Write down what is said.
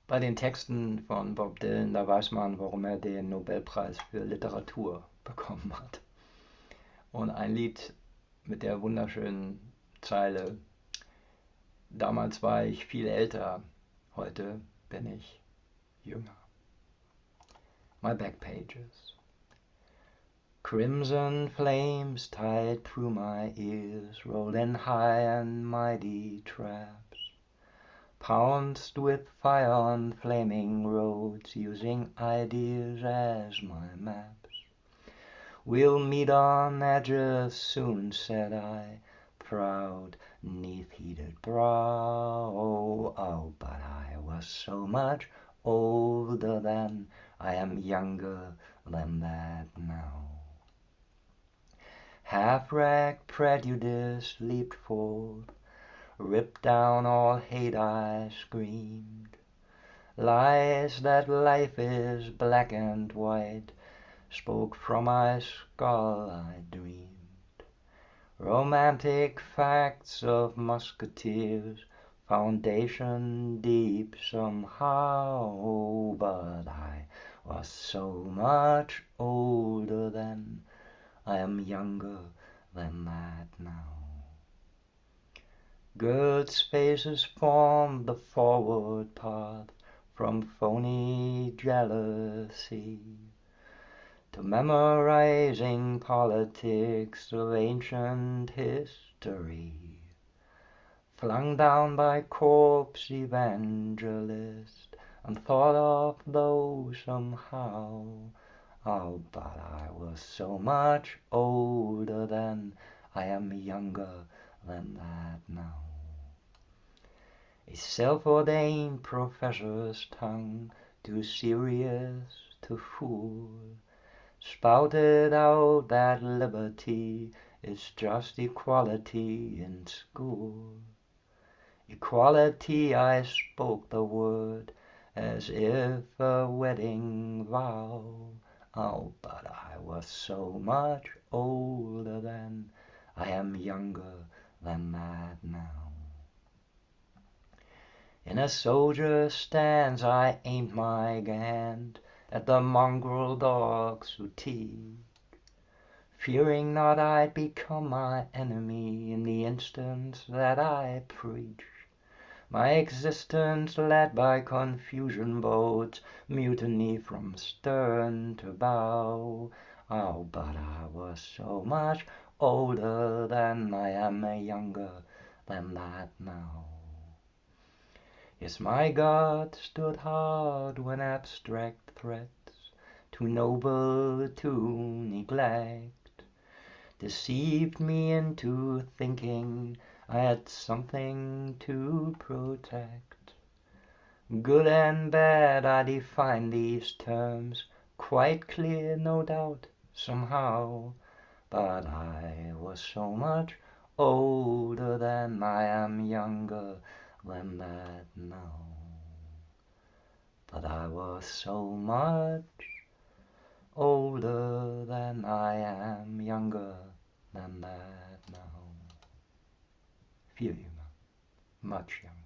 Bei den Texten von Bob Dylan, da weiß man, warum er den Nobelpreis für Literatur bekommen hat. Und ein Lied mit der wunderschönen Zeile: Damals war ich viel älter, heute bin ich jünger. My back pages. Crimson flames tied through my ears, rolling high and mighty traps. Pounced with fire on flaming roads, using ideas as my maps. We'll meet on edges soon, said I, proud neath heated brow. Oh, but I was so much older then, I am younger than that now. Half-wracked prejudice leaped forth, ripped down all hate, I screamed. Lies that life is black and white spoke from my skull, I dreamed. Romantic facts of musketeers, foundation deep somehow. But I was so much older then, I am younger than that now. Good spaces formed the forward path from phony jealousy to memorizing politics of ancient history, flung down by corpse evangelists, unthought of though somehow. Oh, but I was so much older then, I am younger than that now. A self-ordained professor's tongue, too serious to fool, spouted out that liberty is just equality in school. Equality, I spoke the word as if a wedding vow. Oh, but I was so much older then, I am younger than that now. In a soldier's stance I aimed my hand at the mongrel dogs who teague, fearing not I'd become my enemy in the instant that I preach. My existence led by confusion boats, mutiny from stern to bow. Oh, but I was so much older then, I am younger than that now. Yes, my God stood hard when abstract threats, too noble to neglect, deceived me into thinking I had something to protect. Good and bad, I define these terms, quite clear, no doubt, somehow. But I was so much older then, I am younger than that now. But I was so much older than, I am younger than that now. Viel jünger, much younger.